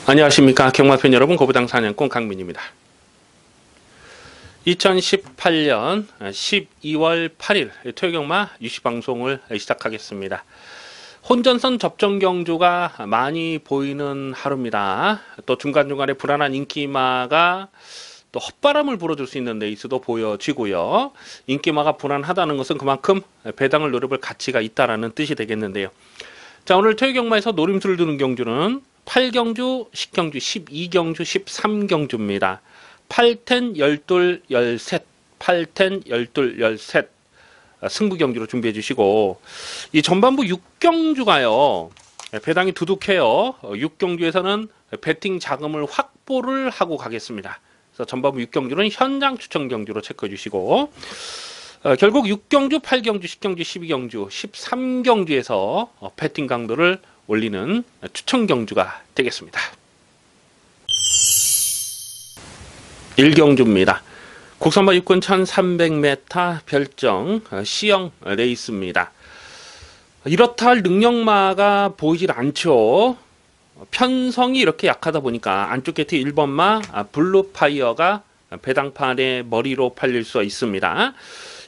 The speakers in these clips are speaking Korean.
안녕하십니까 경마팬 여러분, 고부장 사냥꾼 강민입니다. 2018년 12월 8일 토요경마 유시방송을 시작하겠습니다. 혼전선 접전 경주가 많이 보이는 하루입니다. 또 중간중간에 불안한 인기마가 또 헛바람을 불어줄 수 있는 레이스도 보여지고요. 인기마가 불안하다는 것은 그만큼 배당을 노려볼 가치가 있다라는 뜻이 되겠는데요. 자, 오늘 토요경마에서 노림수를 두는 경주는 8경주, 10경주, 12경주, 13경주입니다. 8텐, 12, 13, 8텐, 12, 13 승부 경주로 준비해 주시고, 이 전반부 6경주가요 배당이 두둑해요. 6경주에서는 배팅 자금을 확보를 하고 가겠습니다. 그래서 전반부 6경주는 현장 추천 경주로 체크해 주시고, 결국 6경주, 8경주, 10경주, 12경주, 13경주에서 배팅 강도를 올리는 추천 경주가 되겠습니다. 1경주입니다. 국산마 육군 1300m 별정 C형 레이스입니다. 이렇다 할 능력마가 보이질 않죠. 편성이 이렇게 약하다 보니까 안쪽 게이트 1번마 블루파이어가 배당판의 머리로 팔릴 수 있습니다.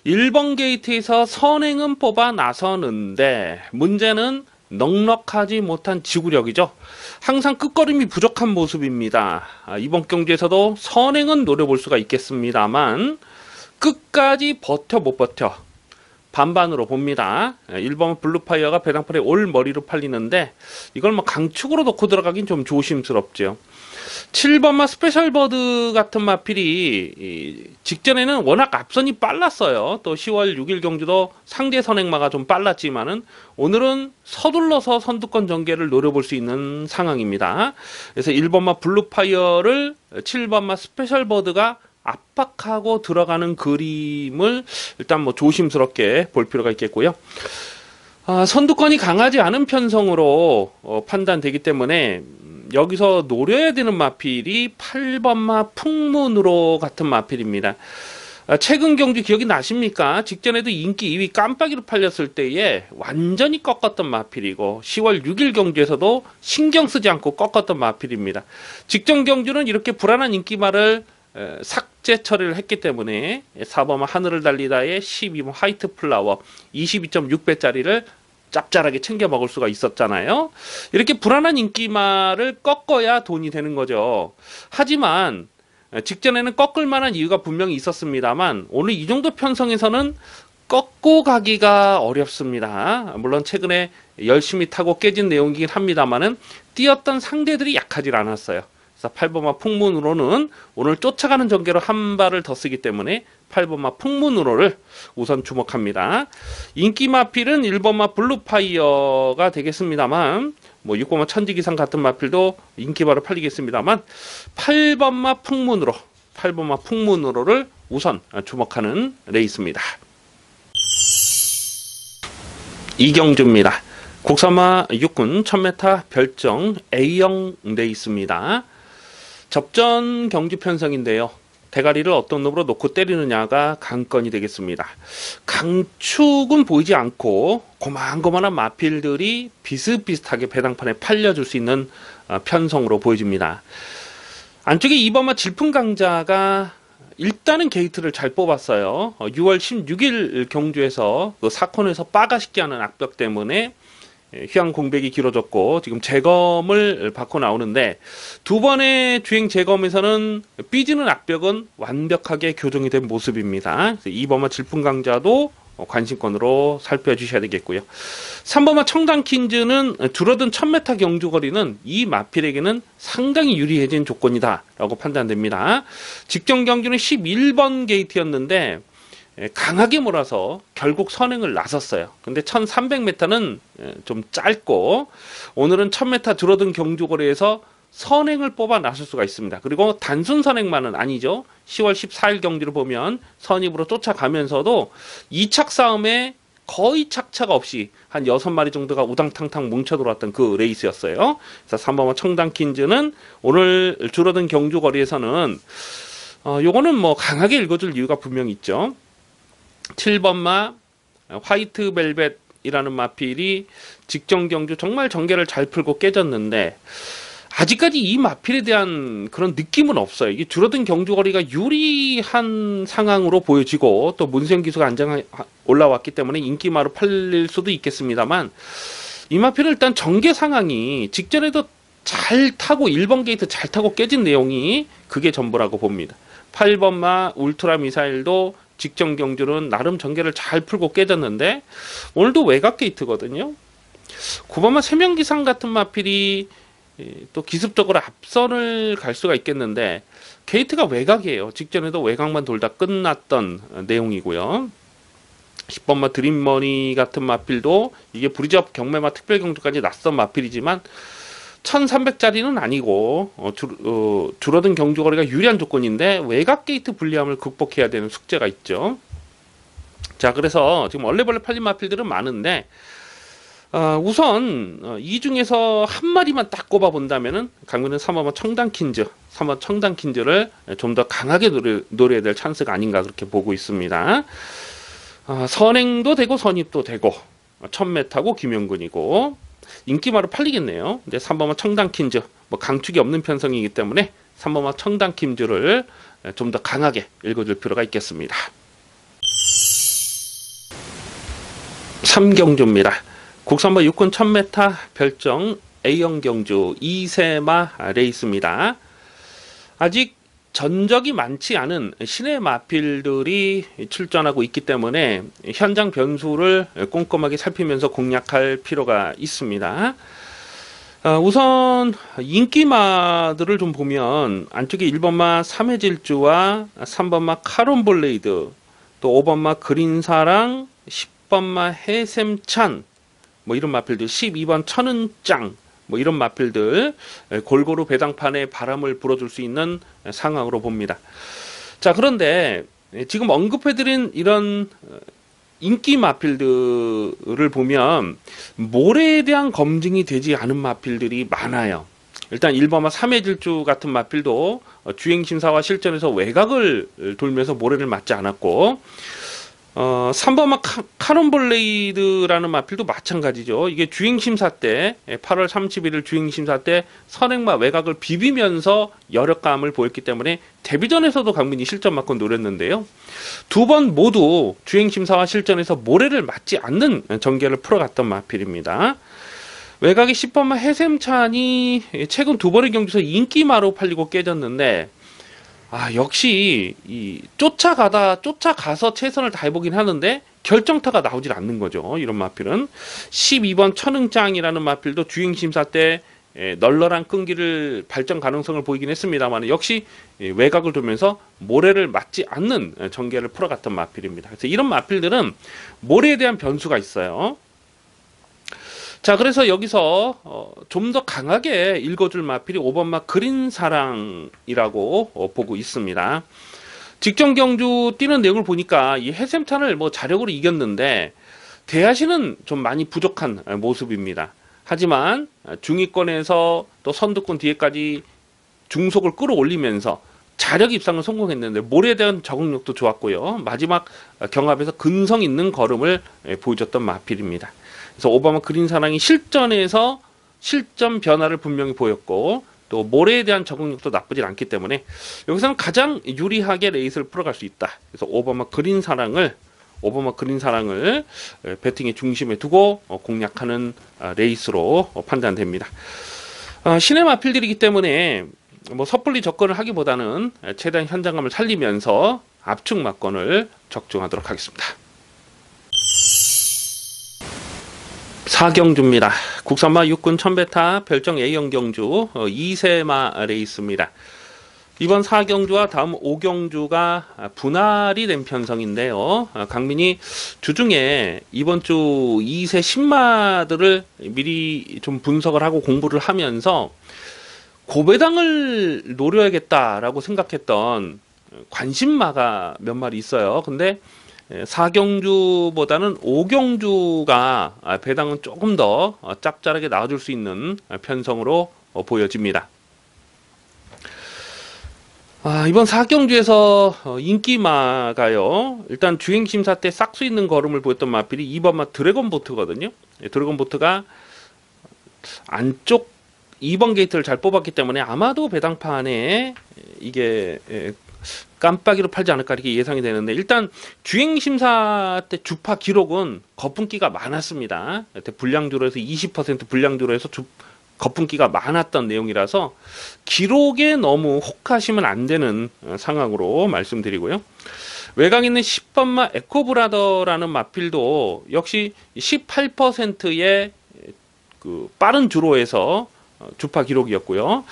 1번 게이트에서 선행은 뽑아 나서는데 문제는 넉넉하지 못한 지구력이죠. 항상 끝걸음이 부족한 모습입니다. 이번 경주에서도 선행은 노려볼 수가 있겠습니다만 끝까지 버텨 못 버텨 반반으로 봅니다. 1번 블루파이어가 배당판에 올 머리로 팔리는데 이걸 뭐 강축으로 놓고 들어가긴 좀 조심스럽죠. 7번마 스페셜버드 같은 마필이 직전에는 워낙 앞선이 빨랐어요. 또 10월 6일 경주도 상대 선행마가 좀 빨랐지만은 오늘은 서둘러서 선두권 전개를 노려볼 수 있는 상황입니다. 그래서 1번마 블루파이어를 7번마 스페셜버드가 압박하고 들어가는 그림을 일단 뭐 조심스럽게 볼 필요가 있겠고요. 선두권이 강하지 않은 편성으로 판단되기 때문에 여기서 노려야 되는 마필이 8번마 풍문으로 같은 마필입니다. 최근 경주 기억이 나십니까? 직전에도 인기 2위 깜빡이로 팔렸을 때에 완전히 꺾었던 마필이고 10월 6일 경주에서도 신경 쓰지 않고 꺾었던 마필입니다. 직전 경주는 이렇게 불안한 인기마를 삭제 처리를 했기 때문에 4번마 하늘을 달리다의 12번 화이트 플라워 22.6배짜리를 짭짤하게 챙겨 먹을 수가 있었잖아요. 이렇게 불안한 인기마를 꺾어야 돈이 되는 거죠. 하지만 직전에는 꺾을 만한 이유가 분명히 있었습니다만 오늘 이 정도 편성에서는 꺾고 가기가 어렵습니다. 물론 최근에 열심히 타고 깨진 내용이긴 합니다만은 뛰었던 상대들이 약하질 않았어요. 그래서 8번마 풍문으로는 오늘 쫓아가는 전개로 한 발을 더 쓰기 때문에 8번마 풍문으로를 우선 주목합니다. 인기 마필은 1번마 블루파이어가 되겠습니다만 뭐 6번마 천지기상 같은 마필도 인기바로 팔리겠습니다만 8번마 풍문으로를 우선 주목하는 레이스입니다. 이경주입니다. 국산마 육군 1000m 별정 A형 레이스입니다. 접전 경주 편성인데요. 대가리를 어떤 놈으로 놓고 때리느냐가 관건이 되겠습니다. 강축은 보이지 않고 고만고만한 마필들이 비슷비슷하게 배당판에 팔려줄 수 있는 편성으로 보여집니다. 안쪽에 2번마 질풍강자가 일단은 게이트를 잘 뽑았어요. 6월 16일 경주에서 그 사콘에서 빠가시게 하는 악벽 때문에 휴양 공백이 길어졌고 지금 재검을 받고 나오는데 두 번의 주행 재검에서는 삐지는 악벽은 완벽하게 교정이 된 모습입니다. 2번마 질풍강자도 관심권으로 살펴주셔야 되겠고요. 3번마 청담킨즈는 줄어든 1000m 경주거리는 이 마필에게는 상당히 유리해진 조건이다 라고 판단됩니다. 직전 경주는 11번 게이트였는데 강하게 몰아서 결국 선행을 나섰어요. 근데 1300m는 좀 짧고 오늘은 1000m 줄어든 경주거리에서 선행을 뽑아 나설 수가 있습니다. 그리고 단순 선행만은 아니죠. 10월 14일 경주를 보면 선입으로 쫓아가면서도 2착 싸움에 거의 착차가 없이 한 6마리 정도가 우당탕탕 뭉쳐 들어왔던 그 레이스였어요. 그래서 3번마 청담킨즈는 오늘 줄어든 경주거리에서는 요거는 뭐 강하게 읽어줄 이유가 분명히 있죠. 7번마 화이트 벨벳이라는 마필이 직전 경주 정말 전개를 잘 풀고 깨졌는데 아직까지 이 마필에 대한 그런 느낌은 없어요. 이게 줄어든 경주거리가 유리한 상황으로 보여지고 또 문세영 기수가 안정 올라왔기 때문에 인기마로 팔릴 수도 있겠습니다만 이 마필은 일단 전개 상황이 직전에도 잘 타고 1번 게이트 잘 타고 깨진 내용이 그게 전부라고 봅니다. 8번마 울트라 미사일도 직전 경주는 나름 전개를 잘 풀고 깨졌는데 오늘도 외곽 게이트거든요. 9번마 세명기상 같은 마필이 또 기습적으로 앞선을 갈 수가 있겠는데 게이트가 외곽이에요. 직전에도 외곽만 돌다 끝났던 내용이고요. 10번마 드림머니 같은 마필도 이게 브리즈업 경매마 특별경주까지 낯선 마필이지만 1300짜리는 아니고 줄어든 경주거리가 유리한 조건인데 외곽 게이트 불리함을 극복해야 되는 숙제가 있죠. 자, 그래서 지금 얼레벌레 팔린 마필들은 많은데 우선 이 중에서 한 마리만 딱 꼽아 본다면은 강민은 3번 청단킨즈, 3번 청단킨즈를 좀 더 강하게 노려야 될 찬스가 아닌가 그렇게 보고 있습니다. 선행도 되고 선입도 되고 1000m 타고 김영근이고 인기마로 팔리겠네요. 이제 3번마 청단킨즈 뭐 강축이 없는 편성이기 때문에 3번마 청단킨즈를 좀 더 강하게 읽어줄 필요가 있겠습니다. 3경주입니다. 국산마 육군 1000m 별정 A형 경주 2세마 레이스입니다. 아직 전적이 많지 않은 신의 마필들이 출전하고 있기 때문에 현장 변수를 꼼꼼하게 살피면서 공략할 필요가 있습니다. 우선 인기마들을 좀 보면 안쪽에 1번마 삼해질주와 3번마 카론블레이드, 또 5번마 그린사랑, 10번마 해샘찬, 뭐 이런 마필들, 12번 천은짱, 뭐 이런 마필들 골고루 배당판에 바람을 불어줄 수 있는 상황으로 봅니다. 자, 그런데 지금 언급해드린 이런 인기 마필들을 보면 모래에 대한 검증이 되지 않은 마필들이 많아요. 일단 1번마 삼해질주 같은 마필도 주행심사와 실전에서 외곽을 돌면서 모래를 맞지 않았고 3번마 카론블레이드라는 마필도 마찬가지죠. 이게 주행심사 때 8월 31일 주행심사 때 선행마 외곽을 비비면서 여력감을 보였기 때문에 데뷔전에서도 강민이 실전 맞고 노렸는데요. 두 번 모두 주행심사와 실전에서 모래를 맞지 않는 전개를 풀어갔던 마필입니다. 외곽의 10번마 해샘찬이 최근 두 번의 경주에서 인기마로 팔리고 깨졌는데 역시 쫓아가서 최선을 다해보긴 하는데 결정타가 나오질 않는 거죠. 이런 마필은 12번 천응짱이라는 마필도 주행심사 때 널널한 끈기를 발전 가능성을 보이긴 했습니다만 역시 외곽을 두면서 모래를 맞지 않는 전개를 풀어갔던 마필입니다. 그래서 이런 마필들은 모래에 대한 변수가 있어요. 자, 그래서 여기서 좀 더 강하게 읽어줄 마필이 5번마 그린사랑이라고 보고 있습니다. 직전 경주 뛰는 내용을 보니까 이 해샘탄을 뭐 자력으로 이겼는데 대하시는 좀 많이 부족한 모습입니다. 하지만 중위권에서 또 선두권 뒤에까지 중속을 끌어올리면서 자력 입상을 성공했는데 모래에 대한 적응력도 좋았고요. 마지막 경합에서 근성 있는 걸음을 보여줬던 마필입니다. 그래서 5번마 그린사랑이 실전에서 실전 변화를 분명히 보였고 또 모래에 대한 적응력도 나쁘진 않기 때문에 여기서는 가장 유리하게 레이스를 풀어갈 수 있다. 그래서 5번마 그린사랑을 배팅의 중심에 두고 공략하는 레이스로 판단됩니다. 신의 마필들이기 때문에 뭐 섣불리 접근을 하기보다는 최대한 현장감을 살리면서 압축 막건을 적중하도록 하겠습니다. 4경주입니다. 국산마 육군 1000m 별정 A형 경주 2세마 레이스입니다. 이번 4경주와 다음 5경주가 분할이 된 편성인데요. 강민이 주중에 이번 주 2세 신마들을 미리 좀 분석을 하고 공부를 하면서 고배당을 노려야겠다라고 생각했던 관심마가 몇 마리 있어요. 근데 4경주보다는 5경주가 배당은 조금 더 짭짤하게 나와줄 수 있는 편성으로 보여집니다. 이번 4경주에서 인기마가요. 일단 주행심사 때 싹수 있는 걸음을 보였던 마필이 2번마 드래곤보트거든요. 드래곤보트가 안쪽 2번 게이트를 잘 뽑았기 때문에 아마도 배당판에 이게 깜빡이로 팔지 않을까 이렇게 예상이 되는데, 일단 주행심사 때 주파 기록은 거품기가 많았습니다. 불량주로 해서 20% 불량주로 해서 거품기가 많았던 내용이라서 기록에 너무 혹하시면 안 되는 상황으로 말씀드리고요. 외곽 있는 10번마 에코브라더라는 마필도 역시 18%의 그 빠른 주로에서 주파 기록이었고요.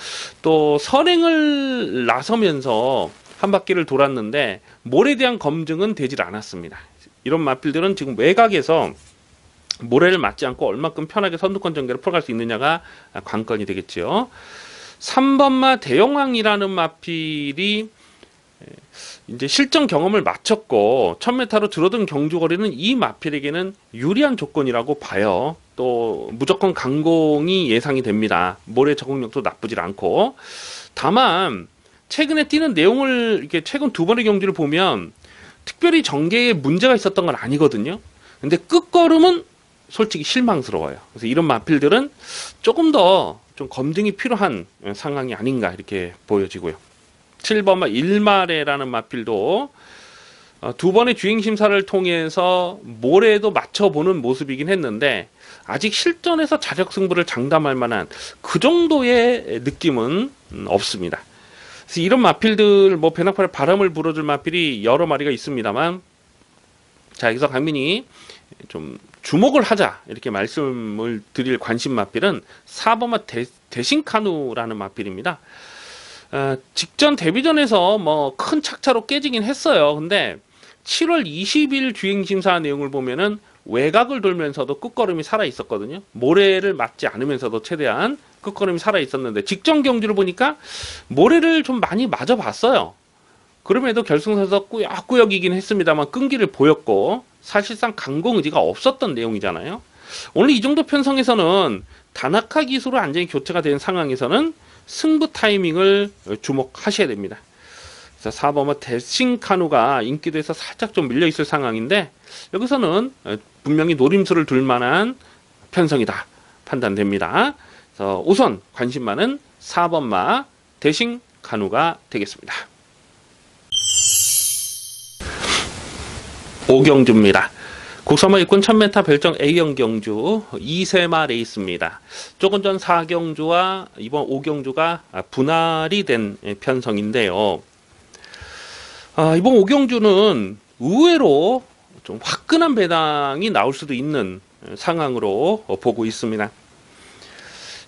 또 선행을 나서면서 한 바퀴를 돌았는데 모래에 대한 검증은 되질 않았습니다. 이런 마필들은 지금 외곽에서 모래를 맞지 않고 얼마큼 편하게 선두권 전개를 풀어갈 수 있느냐가 관건이 되겠죠. 3번마 대영왕이라는 마필이 이제 실전 경험을 마쳤고 1000m로 줄어든 경주 거리는 이 마필에게는 유리한 조건이라고 봐요. 또 무조건 강공이 예상이 됩니다. 모래 적응력도 나쁘질 않고. 다만 최근에 뛰는 내용을 이렇게 최근 두 번의 경주를 보면 특별히 전개에 문제가 있었던 건 아니거든요. 근데 끝걸음은 솔직히 실망스러워요. 그래서 이런 마필들은 조금 더 좀 검증이 필요한 상황이 아닌가 이렇게 보여지고요. 7번마 일마레라는 마필도 두 번의 주행심사를 통해서 모래에도 맞춰보는 모습이긴 했는데 아직 실전에서 자력 승부를 장담할 만한 그 정도의 느낌은 없습니다. 그래서 이런 마필들, 뭐 배낭판에 바람을 불어줄 마필이 여러 마리가 있습니다만, 자, 여기서 강민이 좀 주목을 하자 이렇게 말씀을 드릴 관심 마필은 4번마 대신카누라는 마필입니다. 직전 데뷔전에서 뭐 큰 착차로 깨지긴 했어요. 근데 7월 20일 주행심사 내용을 보면은 외곽을 돌면서도 끝걸음이 살아 있었거든요. 모래를 맞지 않으면서도 최대한 끝걸음이 살아 있었는데 직전 경주를 보니까 모래를 좀 많이 맞아 봤어요. 그럼에도 결승선에서 꾸역꾸역 이긴 했습니다만 끈기를 보였고 사실상 강공 의지가 없었던 내용이잖아요. 오늘 이 정도 편성에서는 다나카 기수로 완전히 교체가 된 상황에서는 승부 타이밍을 주목하셔야 됩니다. 그래서 4번은 데싱카누가 인기도에서 살짝 좀 밀려있을 상황인데 여기서는 분명히 노림수를 둘 만한 편성이다 판단됩니다. 그래서 우선 관심 많은 4번마 데싱카누가 되겠습니다. 5경주입니다. 국선마 일군 1000m 별정 A형 경주 2세마 레이스입니다. 조금 전 4경주와 이번 5경주가 분할이 된 편성인데요. 이번 5경주는 의외로 좀 화끈한 배당이 나올 수도 있는 상황으로 보고 있습니다.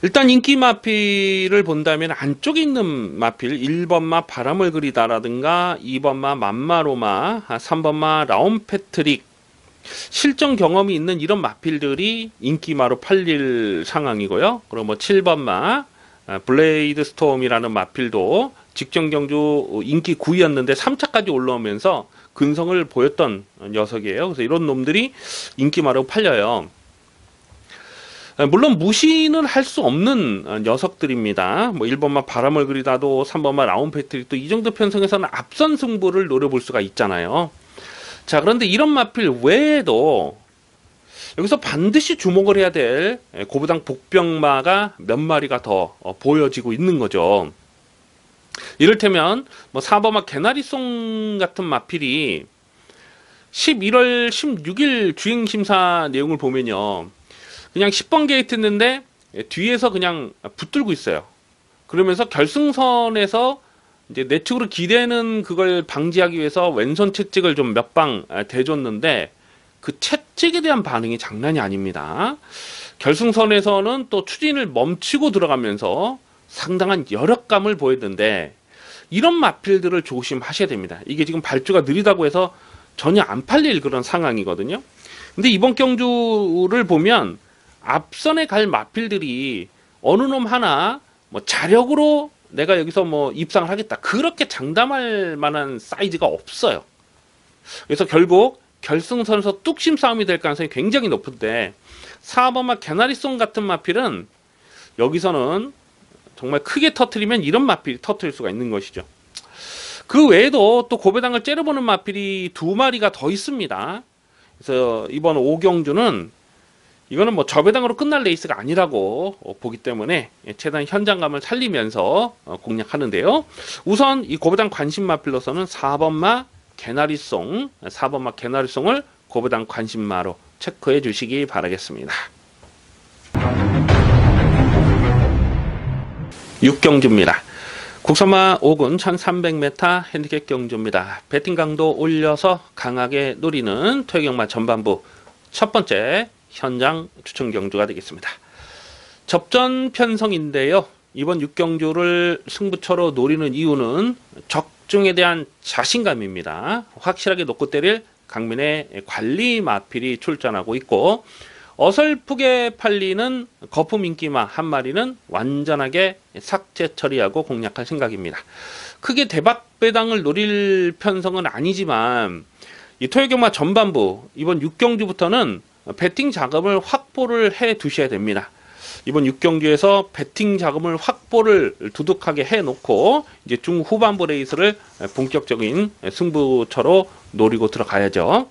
일단 인기 마필을 본다면 안쪽에 있는 마필 1번마 바람을 그리다라든가 2번마 맘마로마, 3번마 라온패트릭, 실전 경험이 있는 이런 마필들이 인기마로 팔릴 상황이고요. 그리고 뭐 7번마 블레이드 스톰이라는 마필도 직전 경주 인기 9위였는데 3차까지 올라오면서 근성을 보였던 녀석이에요. 그래서 이런 놈들이 인기마로 팔려요. 물론 무시는 할 수 없는 녀석들입니다. 뭐 1번마 바람을 그리다도 3번마 라운 패트릭도 이 정도 편성에서는 앞선 승부를 노려볼 수가 있잖아요. 자, 그런데 이런 마필 외에도 여기서 반드시 주목을 해야 될 고부당 복병마가 몇 마리가 더 보여지고 있는 거죠. 이를테면 뭐 4번마 개나리송 같은 마필이 11월 16일 주행심사 내용을 보면요, 그냥 10번 게이트 했는데 뒤에서 그냥 붙들고 있어요. 그러면서 결승선에서 이제 내측으로 기대는 그걸 방지하기 위해서 왼손 채찍을 좀 몇 방 대줬는데 그 채찍에 대한 반응이 장난이 아닙니다. 결승선에서는 또 추진을 멈추고 들어가면서 상당한 여력감을 보였는데 이런 마필들을 조심하셔야 됩니다. 이게 지금 발주가 느리다고 해서 전혀 안 팔릴 그런 상황이거든요. 근데 이번 경주를 보면 앞선에 갈 마필들이 어느 놈 하나 뭐 자력으로 내가 여기서 뭐 입상을 하겠다 그렇게 장담할 만한 사이즈가 없어요. 그래서 결국 결승선에서 뚝심 싸움이 될 가능성이 굉장히 높은데 4번마 개나리송 같은 마필은 여기서는 정말 크게 터트리면 이런 마필이 터트릴 수가 있는 것이죠. 그 외에도 또 고배당을 째려보는 마필이 두 마리가 더 있습니다. 그래서 이번 5경주는 이거는 뭐 저배당으로 끝날 레이스가 아니라고 보기 때문에 최대한 현장감을 살리면서 공략하는데요. 우선 이 고배당 관심 마필로서는 4번마 개나리송, 4번마 개나리송을 고배당 관심마로 체크해 주시기 바라겠습니다. 6경주입니다. 국선마 5군 1300m 핸디캡 경주입니다. 배팅 강도 올려서 강하게 노리는 토요경마 전반부 첫 번째 현장 추천 경주가 되겠습니다. 접전 편성인데요. 이번 6경주를 승부처로 노리는 이유는 적중에 대한 자신감입니다. 확실하게 놓고 때릴 강민의 관리 마필이 출전하고 있고, 어설프게 팔리는 거품 인기마 한 마리는 완전하게 삭제 처리하고 공략할 생각입니다. 크게 대박 배당을 노릴 편성은 아니지만 이 토요경마 전반부 이번 6경주부터는 배팅 자금을 확보를 해 두셔야 됩니다. 이번 6경주에서 배팅 자금을 확보를 두둑하게 해 놓고 이제 중후반부 레이스를 본격적인 승부처로 노리고 들어가야죠.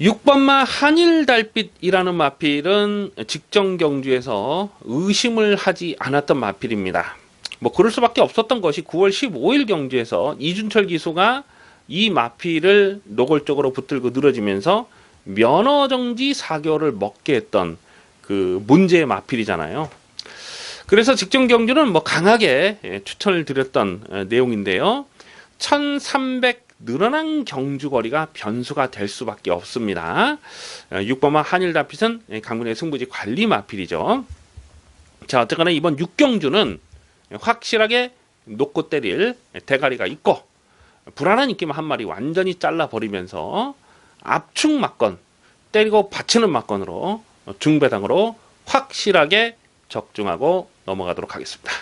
6번마 한일달빛이라는 마필은 직전 경주에서 의심을 하지 않았던 마필입니다. 뭐 그럴 수밖에 없었던 것이 9월 15일 경주에서 이준철 기수가 이 마필을 노골적으로 붙들고 늘어지면서 면허정지 4개월을 먹게 했던 그 문제의 마필이잖아요. 그래서 직전 경주는 뭐 강하게 추천을 드렸던 내용인데요. 1300 늘어난 경주거리가 변수가 될 수밖에 없습니다. 6번마 한일달빛은 강민의 승부지 관리 마필이죠. 자, 어쨌거나 이번 6경주는 확실하게 놓고 때릴 대가리가 있고, 불안한 인기만 한 마리 완전히 잘라버리면서 압축 막건, 때리고 받치는 막건으로 중배당으로 확실하게 적중하고 넘어가도록 하겠습니다.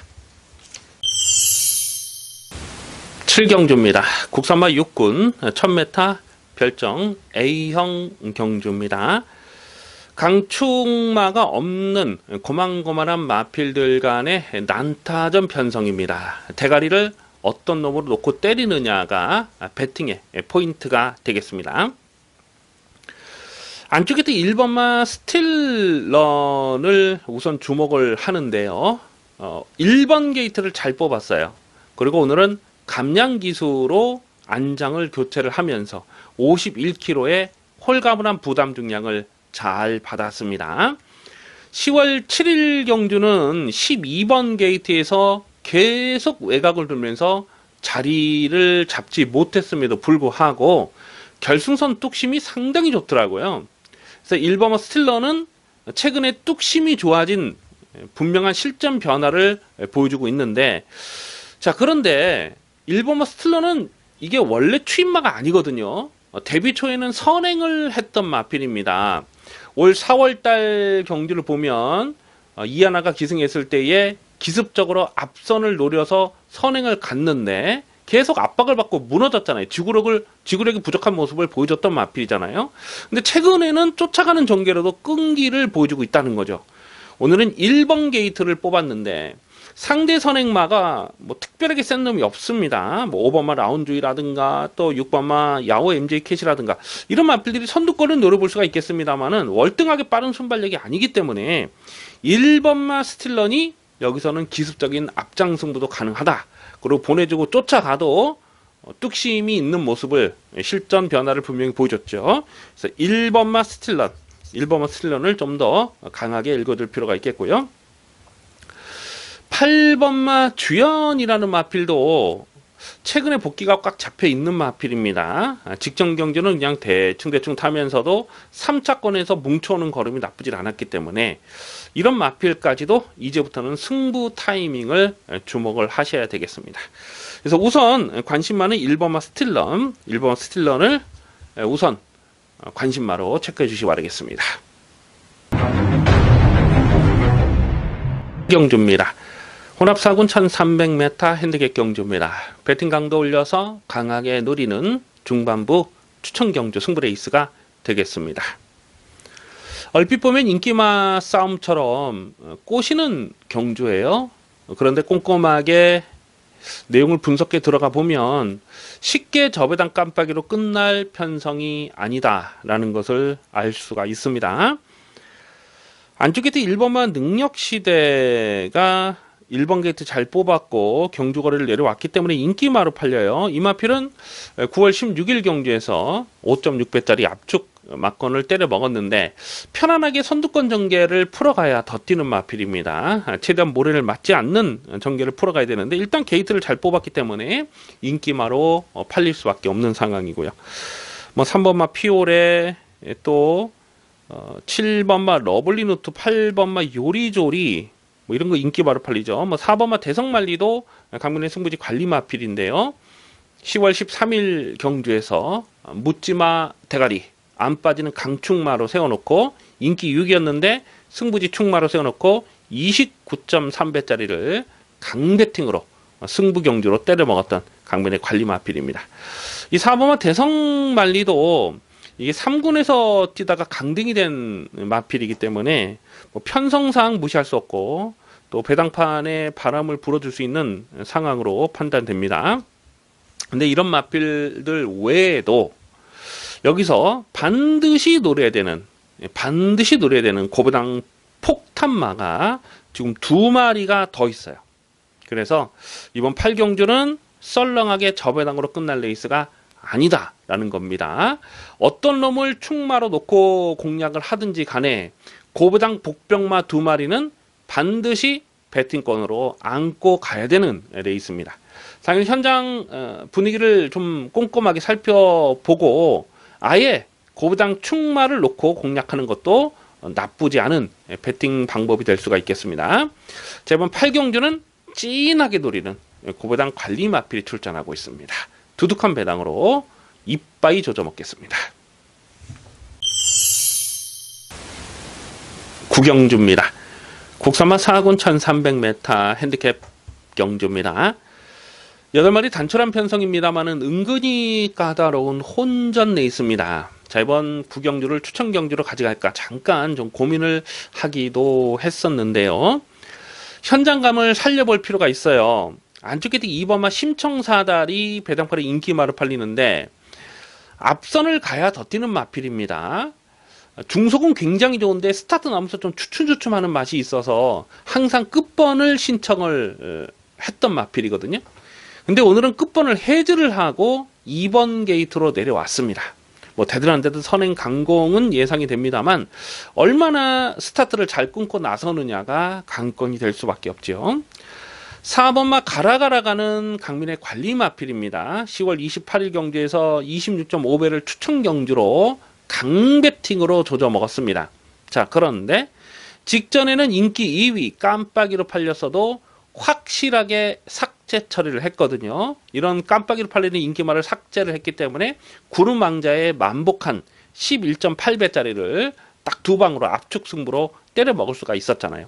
7경주입니다. 국선마 6군 1000m 별정 A형 경주입니다. 강축마가 없는 고만고만한 마필들 간의 난타전 편성입니다. 대가리를 어떤 놈으로 놓고 때리느냐가 배팅의 포인트가 되겠습니다. 안쪽에 1번마 스틸런을 우선 주목을 하는데요. 1번 게이트를 잘 뽑았어요. 그리고 오늘은 감량기수로 안장을 교체를 하면서 51kg의 홀가분한 부담 중량을 잘 받았습니다. 10월 7일 경주는 12번 게이트에서 계속 외곽을 두면서 자리를 잡지 못했음에도 불구하고 결승선 뚝심이 상당히 좋더라고요. 그래서 1번마 스틸러는 최근에 뚝심이 좋아진 분명한 실전 변화를 보여주고 있는데, 자, 그런데 1번마 스틸러는 이게 원래 추임마가 아니거든요. 데뷔 초에는 선행을 했던 마필입니다. 올 4월달 경주를 보면 이하나가 기승했을 때에 기습적으로 앞선을 노려서 선행을 갔는데 계속 압박을 받고 무너졌잖아요. 지구력이 부족한 모습을 보여줬던 마필이잖아요. 근데 최근에는 쫓아가는 전개로도 끈기를 보여주고 있다는 거죠. 오늘은 1번 게이트를 뽑았는데 상대 선행마가 뭐 특별하게 센 놈이 없습니다. 뭐 5번마 라운드이라든가 또 6번마 야오 MJ 캣이라든가 이런 마필들이 선두권을 노려볼 수가 있겠습니다만은 월등하게 빠른 순발력이 아니기 때문에 1번마 스틸런이 여기서는 기습적인 앞장 승부도 가능하다. 그리고 보내주고 쫓아가도 뚝심이 있는 모습을, 실전 변화를 분명히 보여줬죠. 그래서 1번마 스틸런을 좀 더 강하게 읽어줄 필요가 있겠고요. 8번마 주연이라는 마필도 최근에 복귀가 꽉 잡혀 있는 마필입니다. 직전 경주는 그냥 대충 타면서도 3차권에서 뭉쳐오는 걸음이 나쁘질 않았기 때문에 이런 마필까지도 이제부터는 승부 타이밍을 주목을 하셔야 되겠습니다. 그래서 우선 관심마는 1번마 스틸런을 우선 관심마로 체크해 주시기 바라겠습니다. 경주입니다. 혼합사군 1300m 핸디캡 경주입니다. 배팅 강도 올려서 강하게 노리는 중반부 추천 경주 승부 레이스가 되겠습니다. 얼핏 보면 인기마 싸움처럼 꼬시는 경주예요. 그런데 꼼꼼하게 내용을 분석해 들어가 보면 쉽게 저배당 깜빡이로 끝날 편성이 아니다라는 것을 알 수가 있습니다. 안쪽 게이트 1번만 능력시대가 1번 게이트 잘 뽑았고 경주거래를 내려왔기 때문에 인기마로 팔려요. 이 마필은 9월 16일 경주에서 5.6배짜리 압축 막건을 때려 먹었는데 편안하게 선두권 전개를 풀어가야 더 뛰는 마필입니다. 최대한 모래를 맞지 않는 전개를 풀어가야 되는데 일단 게이트를 잘 뽑았기 때문에 인기마로 팔릴 수밖에 없는 상황이고요. 뭐 3번마 피오레, 또 7번마 러블리누트, 8번마 요리조리 뭐 이런 거 인기마로 팔리죠. 뭐 4번마 대성말리도 강민의 승부지 관리 마필인데요. 10월 13일 경주에서 묻지마 대가리 안 빠지는 강축마로 세워놓고 인기 6이었는데 승부지 축마로 세워놓고 29.3배짜리를 강배팅으로 승부 경주로 때려 먹었던 강민의 관리 마필입니다. 이 4번마 대성말리도 이게 3군에서 뛰다가 강등이 된 마필이기 때문에 뭐 편성상 무시할 수 없고 또 배당판에 바람을 불어줄 수 있는 상황으로 판단됩니다. 근데 이런 마필들 외에도 여기서 반드시 노려야 되는 고배당 폭탄마가 지금 2마리가 더 있어요. 그래서 이번 8경주는 썰렁하게 저배당으로 끝날 레이스가 아니다라는 겁니다. 어떤 놈을 축마로 놓고 공략을 하든지 간에 고배당 복병마 2마리는 반드시 배팅권으로 안고 가야 되는 레이스입니다. 당연히 현장 분위기를 좀 꼼꼼하게 살펴보고 아예 고배당 축마를 놓고 공략하는 것도 나쁘지 않은 배팅 방법이 될 수가 있겠습니다. 자, 이번 8경주는 찐하게 노리는 고배당 관리 마필이 출전하고 있습니다. 두둑한 배당으로 이빠이 조져 먹겠습니다. 구경주입니다. 국산마 4군 1300m 핸디캡 경주입니다. 8마리 단촐한 편성입니다만은 은근히 까다로운 혼전 레이스입니다. 자, 이번 구경주를 추천 경주로 가져갈까 잠깐 좀 고민을 하기도 했었는데요. 현장감을 살려볼 필요가 있어요. 안쪽 게이트 2번마 심청사다리 배당팔이 인기마로 팔리는데 앞선을 가야 더 뛰는 마필입니다. 중속은 굉장히 좋은데 스타트 나면서 좀 주춤주춤하는 맛이 있어서 항상 끝번을 신청을 했던 마필이거든요. 근데 오늘은 끝번을 해지를 하고 2번 게이트로 내려왔습니다. 뭐 대단한 데도 선행 강공은 예상이 됩니다만 얼마나 스타트를 잘 끊고 나서느냐가 관건이 될 수밖에 없죠. 4번마 가라가라 가는 강민의 관리 마필입니다. 10월 28일 경주에서 26.5배를 추천 경주로 강배팅으로 조져 먹었습니다. 자, 그런데 직전에는 인기 2위 깜빡이로 팔렸어도 확실하게 삭제 처리를 했거든요. 이런 깜빡이로 팔리는 인기마를 삭제를 했기 때문에 구름왕자의 만복한 11.8배짜리를 딱 2방으로 압축 승부로 때려 먹을 수가 있었잖아요.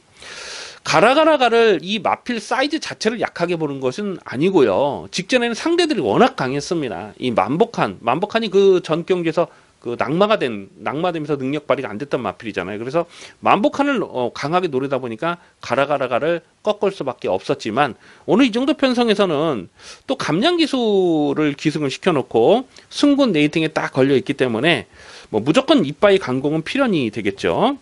가라가라가를 이 마필 사이즈 자체를 약하게 보는 것은 아니고요. 직전에는 상대들이 워낙 강했습니다. 이 만복한이 그 전 경기에서 그 낙마되면서 능력 발휘가 안 됐던 마필이잖아요. 그래서 만복한을 강하게 노리다 보니까 가라가라가를 꺾을 수밖에 없었지만 오늘 이 정도 편성에서는 또 감량 기술을 기승을 시켜놓고 승군 네이팅에 딱 걸려 있기 때문에 뭐 무조건 이빠이 강공은 필연이 되겠죠.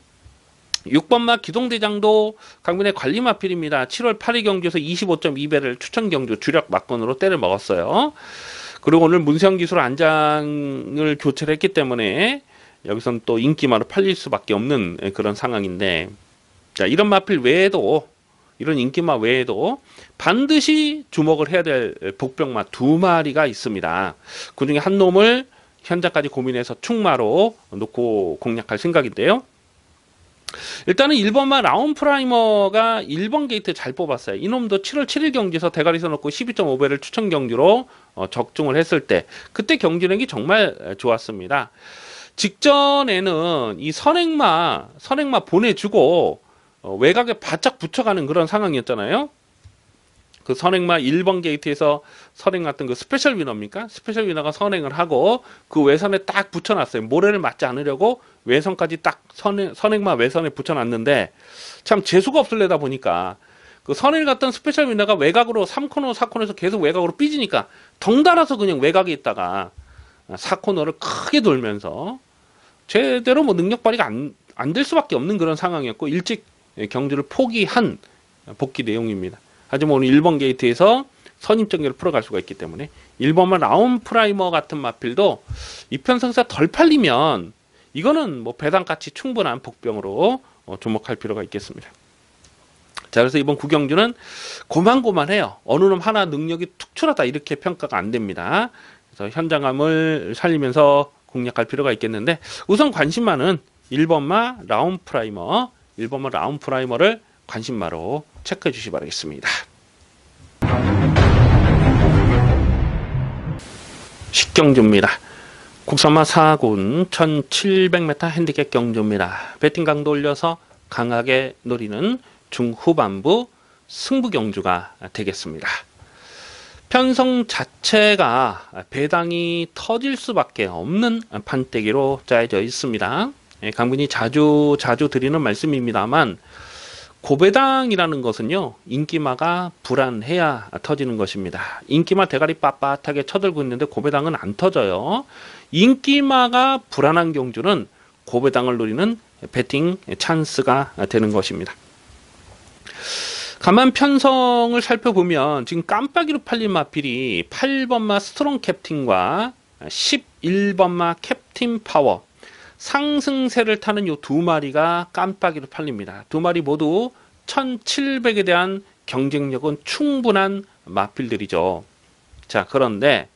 6번마 기동대장도 강민의 관리 마필입니다. 7월 8일 경주에서 25.2배를 추천 경주 주력 막건으로 때려 먹었어요. 그리고 오늘 문세영 기술 안장을 교체를 했기 때문에 여기선 또 인기마로 팔릴 수밖에 없는 그런 상황인데, 자, 이런 마필 외에도, 이런 인기마 외에도 반드시 주목을 해야 될 복병마 2마리가 있습니다. 그 중에 한 놈을 현장까지 고민해서 축마로 놓고 공략할 생각인데요. 일단은 1번마 라운 프라이머가 1번 게이트 잘 뽑았어요. 이놈도 7월 7일 경기에서 대가리 써놓고 12.5배를 추천 경주로 적중을 했을 때 그때 경주력이 정말 좋았습니다. 직전에는 이 선행마 보내주고 외곽에 바짝 붙여가는 그런 상황이었잖아요. 그 선행마 1번 게이트에서 선행 났던 그 스페셜 위너입니까? 스페셜 위너가 선행을 하고 그 외선에 딱 붙여놨어요. 모래를 맞지 않으려고 외선까지 딱 선행마 외선에 붙여놨는데 참 재수가 없을래다 보니까 그 선을 갔던 스페셜 위너가 외곽으로 3코너, 4코너에서 계속 외곽으로 삐지니까 덩달아서 그냥 외곽에 있다가 4코너를 크게 돌면서 제대로 뭐 능력 발휘가 안 될 수밖에 없는 그런 상황이었고 일찍 경주를 포기한 복귀 내용입니다. 하지만 오늘 1번 게이트에서 선입전개를 풀어갈 수가 있기 때문에 1번만 라운 프라이머 같은 마필도 이편성사 덜 팔리면 이거는 뭐 배당가치 충분한 복병으로 주목할 필요가 있겠습니다. 자, 그래서 이번 구경주는 고만고만해요. 어느 놈 하나 능력이 특출하다 이렇게 평가가 안 됩니다. 그래서 현장감을 살리면서 공략할 필요가 있겠는데 우선 관심마는 1번마 라운 프라이머, 1번마 라운 프라이머를 관심마로 체크해 주시기 바라겠습니다. 식경주입니다. 국산마 4군 1700m 핸디캡 경주입니다. 배팅 강도 올려서 강하게 노리는 중후반부 승부 경주가 되겠습니다. 편성 자체가 배당이 터질 수밖에 없는 판때기로 짜여져 있습니다. 강민이 자주 드리는 말씀입니다만 고배당이라는 것은요 인기마가 불안해야 터지는 것입니다. 인기마 대가리 빳빳하게 쳐들고 있는데 고배당은 안 터져요. 인기마가 불안한 경주는 고배당을 노리는 배팅 찬스가 되는 것입니다. 가만 편성을 살펴보면 지금 깜빡이로 팔린 마필이 8번마 스트롱 캡틴과 11번마 캡틴 파워 상승세를 타는 요 두 마리가 깜빡이로 팔립니다. 두 마리 모두 1700에 대한 경쟁력은 충분한 마필들이죠. 자, 그런데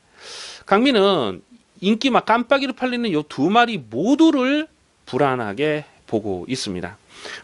강민은 인기마 깜빡이로 팔리는 요 두 마리 모두를 불안하게 보고 있습니다.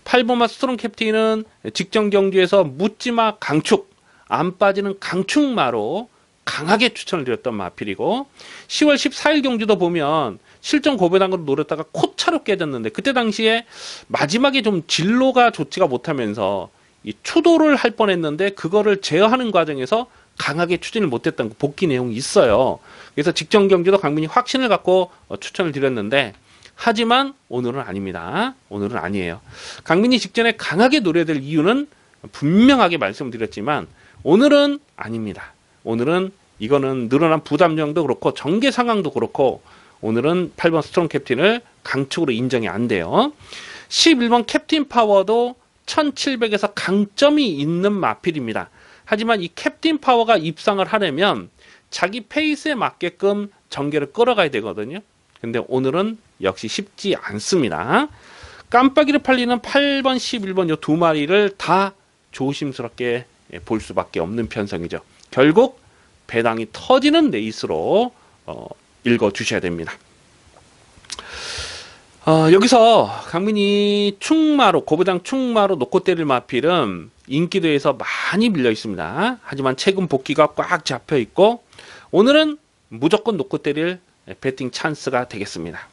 8번마 스트롱 캡틴은 직전 경주에서 묻지마 강축, 안 빠지는 강축마로 강하게 추천을 드렸던 마필이고 10월 14일 경주도 보면 실전 고배당으로 노렸다가 코차로 깨졌는데 그때 당시에 마지막에 좀 진로가 좋지가 못하면서 이 추돌을 할 뻔했는데 그거를 제어하는 과정에서 강하게 추진을 못했던 복귀 내용이 있어요. 그래서 직전 경주도 강민이 확신을 갖고 추천을 드렸는데 하지만 오늘은 아닙니다. 오늘은 아니에요. 강민이 직전에 강하게 노려야 될 이유는 분명하게 말씀드렸지만 오늘은 아닙니다. 오늘은 이거는 늘어난 부담력도 그렇고 전개 상황도 그렇고 오늘은 8번 스트롱 캡틴을 강축으로 인정이 안 돼요. 11번 캡틴 파워도 1700에서 강점이 있는 마필입니다. 하지만 이 캡틴 파워가 입상을 하려면 자기 페이스에 맞게끔 전개를 끌어가야 되거든요. 근데 오늘은 역시 쉽지 않습니다. 깜빡이를 팔리는 8번, 11번 이 두 마리를 다 조심스럽게 볼 수밖에 없는 편성이죠. 결국 배당이 터지는 레이스로 읽어주셔야 됩니다. 여기서 강민이 충마로 고배당 충마로 놓고 때릴 마필은 인기도에서 많이 밀려 있습니다. 하지만 최근 복귀가 꽉 잡혀 있고 오늘은 무조건 놓고 때릴 배팅 찬스가 되겠습니다.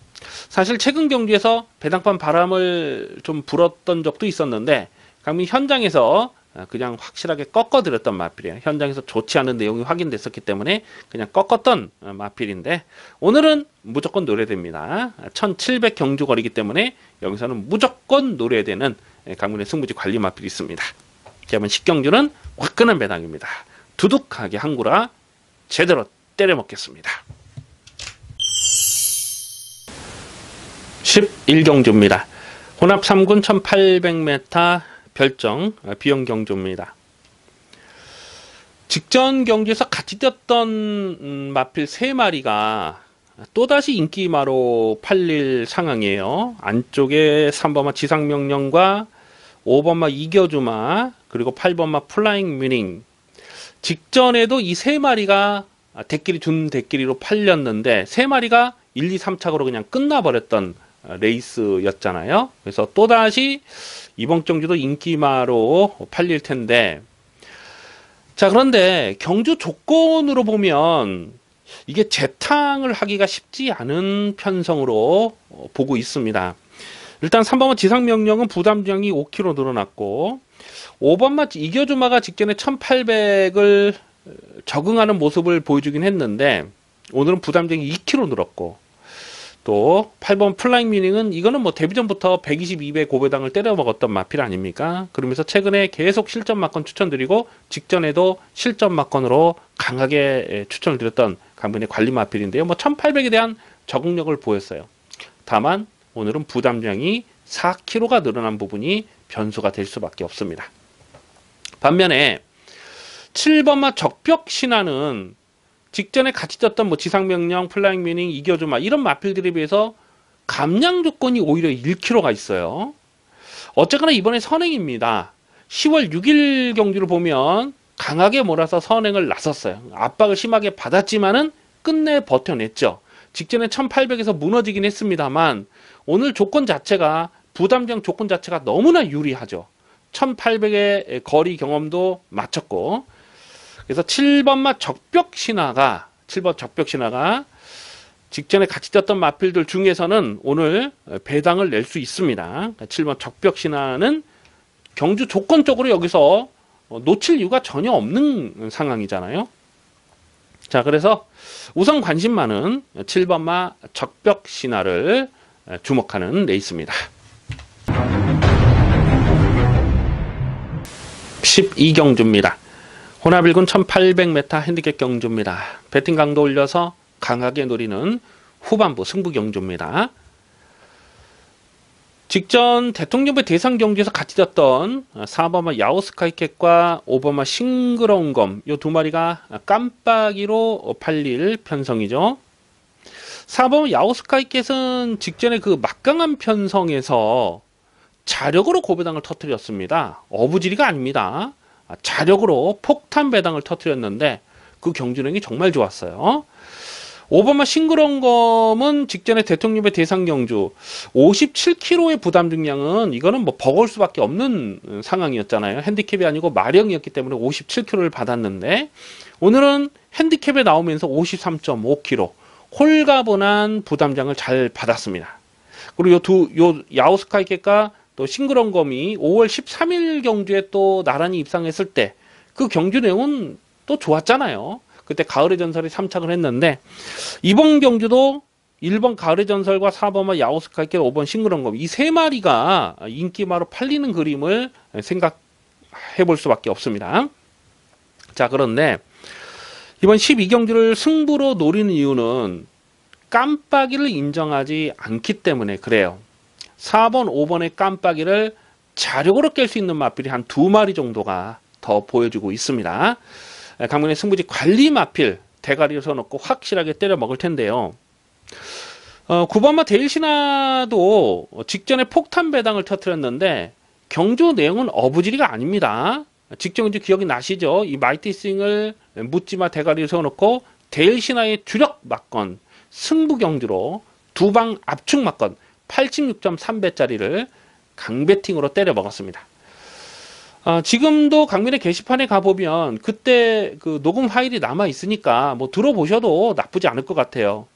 사실 최근 경주에서 배당판 바람을 좀 불었던 적도 있었는데 강민 현장에서 그냥 확실하게 꺾어드렸던 마필이에요. 현장에서 좋지 않은 내용이 확인됐었기 때문에 그냥 꺾었던 마필인데 오늘은 무조건 노려야 됩니다. 1700 경주거리기 때문에 여기서는 무조건 노려야 되는 강민의 승부지 관리 마필이 있습니다. 그러면 10경주는 화끈한 배당입니다. 두둑하게 한구라 제대로 때려 먹겠습니다. 11경주입니다. 혼합 3군 1800m 별정 비용 경주입니다. 직전 경주에서 같이 뛰었던 마필 3마리가 또다시 인기마로 팔릴 상황이에요. 안쪽에 3번마 지상명령과 5번마 이겨주마 그리고 8번마 플라잉 뮤닝 직전에도 이 3마리가 대끼리 준 대끼리로 팔렸는데 3마리가 1, 2, 3착으로 그냥 끝나버렸던 레이스였잖아요. 그래서 또다시 이번 경주도 인기마로 팔릴 텐데 자 그런데 경주 조건으로 보면 이게 재탕을 하기가 쉽지 않은 편성으로 보고 있습니다. 일단 3번마 지상명령은 부담량이 5kg 늘어났고 5번마 이겨주마가 직전에 1800을 적응하는 모습을 보여주긴 했는데 오늘은 부담량이 2kg 늘었고 또 8번 플라잉 미닝은 이거는 뭐 데뷔 전부터 122배 고배당을 때려 먹었던 마필 아닙니까? 그러면서 최근에 계속 실전 막건 추천드리고 직전에도 실전 막건으로 강하게 추천을 드렸던 강변의 관리 마필인데요. 뭐 1800에 대한 적응력을 보였어요. 다만 오늘은 부담량이 4kg가 늘어난 부분이 변수가 될 수밖에 없습니다. 반면에 7번마 적벽 신화는 직전에 같이 떴던 뭐 지상명령, 플라잉 미닝, 이겨주마 이런 마필들에 비해서 감량 조건이 오히려 1kg가 있어요. 어쨌거나 이번에 선행입니다. 10월 6일 경주를 보면 강하게 몰아서 선행을 나섰어요. 압박을 심하게 받았지만은 끝내 버텨냈죠. 직전에 1800에서 무너지긴 했습니다만 오늘 조건 자체가 부담장 조건 자체가 너무나 유리하죠. 1800의 거리 경험도 마쳤고 그래서 7번마 적벽 신화가 7번 적벽 신화가 직전에 같이 떴던 마필들 중에서는 오늘 배당을 낼 수 있습니다. 7번 적벽 신화는 경주 조건적으로 여기서 놓칠 이유가 전혀 없는 상황이잖아요. 자, 그래서 우선 관심 많은 7번마 적벽 신화를 주목하는 레이스입니다. 12경주입니다. 혼합일군 1800m 핸디캡 경주입니다. 배팅 강도 올려서 강하게 노리는 후반부 승부 경주입니다. 직전 대통령배 대상 경주에서 같이 졌던 4번마 야오스카이캣과 5번마 싱그러운 검 이 두 마리가 깜빡이로 팔릴 편성이죠. 4번마 야오스카이캣은 직전에 그 막강한 편성에서 자력으로 고배당을 터뜨렸습니다. 어부지리가 아닙니다. 자력으로 폭탄 배당을 터뜨렸는데 그 경주력이 정말 좋았어요. 5번마 싱그러운 검은 직전에 대통령배 대상 경주 57kg의 부담 중량은 이거는 뭐 버거울 수밖에 없는 상황이었잖아요. 핸디캡이 아니고 마령이었기 때문에 57kg를 받았는데 오늘은 핸디캡에 나오면서 53.5kg 홀가분한 부담장을 잘 받았습니다. 그리고 요 야오스카이캣과 또 싱그러운 검이 5월 13일 경주에 또 나란히 입상했을 때 그 경주 내용은 또 좋았잖아요. 그때 가을의 전설이 3착을 했는데 이번 경주도 1번 가을의 전설과 4번마 야오스카이캣 5번 싱그러운 검 이 세 마리가 인기마로 팔리는 그림을 생각해 볼 수밖에 없습니다. 자, 그런데 이번 12경주를 승부로 노리는 이유는 깜빡이를 인정하지 않기 때문에 그래요. 4번, 5번의 깜빡이를 자력으로 깰 수 있는 마필이 한 2마리 정도가 더 보여주고 있습니다. 강변의 승부지 관리 마필 대가리를 서놓고 확실하게 때려 먹을 텐데요. 9번마 데일신화도 직전에 폭탄 배당을 터뜨렸는데 경주 내용은 어부지리가 아닙니다. 직전 경주 기억이 나시죠? 이 마이티 스윙을 묻지마 대가리를 세워놓고 데일신화의 주력 막건 승부 경주로 두방 압축 막건 86.3배짜리를 강배팅으로 때려 먹었습니다. 지금도 강변의 게시판에 가보면 그때 그 녹음 파일이 남아 있으니까 뭐 들어보셔도 나쁘지 않을 것 같아요.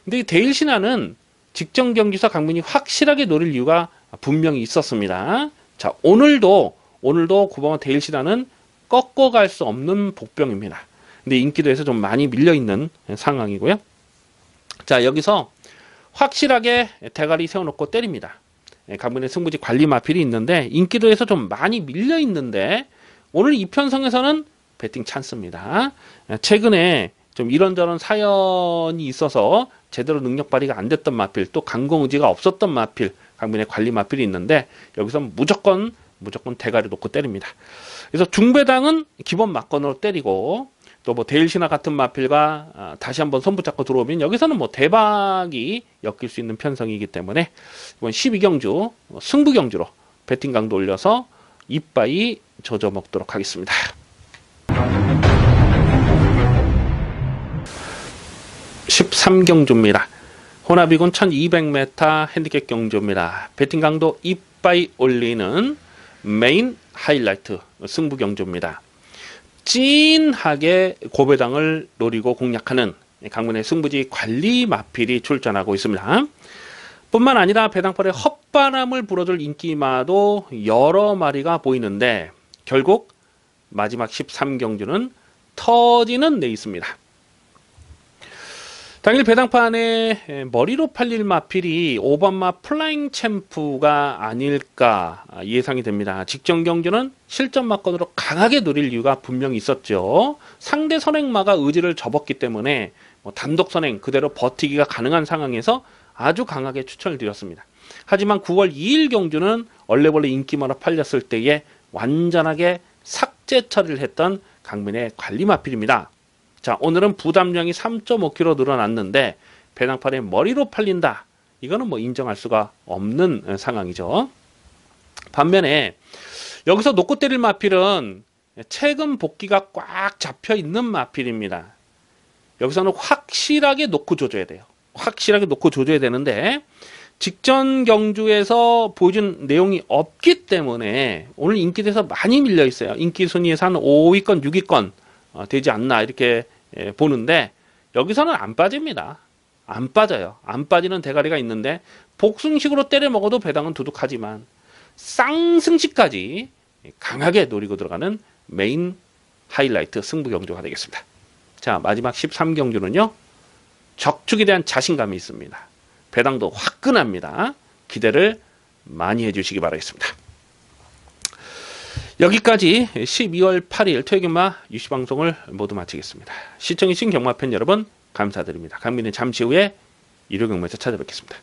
근데 이 데일신화는 직전 경기에서 강변이 확실하게 노릴 이유가 분명히 있었습니다. 자, 오늘도 9번마 데일신화는 꺾어갈 수 없는 복병입니다. 근데 인기도에서 좀 많이 밀려있는 상황이고요. 자, 여기서 확실하게 대가리 세워놓고 때립니다. 강변의 승부지 관리 마필이 있는데 인기도에서 좀 많이 밀려 있는데 오늘 이 편성에서는 배팅 찬스입니다. 최근에 좀 이런저런 사연이 있어서 제대로 능력 발휘가 안 됐던 마필 또 강공 의지가 없었던 마필 강변의 관리 마필이 있는데 여기서 무조건 대가리 놓고 때립니다. 그래서 중배당은 기본 막건으로 때리고 또 뭐 데일신화 같은 마필과 다시 한번 손 붙잡고 들어오면 여기서는 뭐 대박이 엮일 수 있는 편성이기 때문에 이번 12경주 승부 경주로 배팅 강도 올려서 이빠이 젖어 먹도록 하겠습니다. (13경주입니다) 혼합이군 1200m 핸디캡 경주입니다. 배팅 강도 이빠이 올리는 메인 하이라이트 승부 경주입니다. 찐하게 고배당을 노리고 공략하는 강변의 승부지 관리 마필이 출전하고 있습니다. 뿐만 아니라 배당벌에 헛바람을 불어줄 인기마도 여러 마리가 보이는데 결국 마지막 13경주는 터지는 레이스입니다. 당일 배당판에 머리로 팔릴 마필이 오바마 플라잉 챔프가 아닐까 예상이 됩니다. 직전 경주는 실전 막건으로 강하게 노릴 이유가 분명히 있었죠. 상대 선행마가 의지를 접었기 때문에 단독 선행 그대로 버티기가 가능한 상황에서 아주 강하게 추천을 드렸습니다. 하지만 9월 2일 경주는 얼레벌레 인기마로 팔렸을 때에 완전하게 삭제 처리를 했던 강민의 관리 마필입니다. 자, 오늘은 부담량이 3.5kg 늘어났는데 배당판에 머리로 팔린다. 이거는 인정할 수가 없는 상황이죠. 반면에 여기서 놓고 때릴 마필은 최근 복귀가 꽉 잡혀 있는 마필입니다. 여기서는 확실하게 놓고 조져야 돼요. 확실하게 놓고 조져야 되는데 직전 경주에서 보여준 내용이 없기 때문에 오늘 인기대에서 많이 밀려 있어요. 인기 순위에서 한 5위권, 6위권 되지 않나 이렇게 보는데 여기서는 안 빠집니다. 안 빠져요. 안 빠지는 대가리가 있는데 복승식으로 때려 먹어도 배당은 두둑하지만 쌍승식까지 강하게 노리고 들어가는 메인 하이라이트 승부 경주가 되겠습니다. 자, 마지막 13경주는요. 적축에 대한 자신감이 있습니다. 배당도 화끈합니다. 기대를 많이 해주시기 바라겠습니다. 여기까지 12월 8일 토요일경마 유시방송을 모두 마치겠습니다. 시청해주신 경마팬 여러분 감사드립니다. 강민은 잠시 후에 일요경마에서 찾아뵙겠습니다.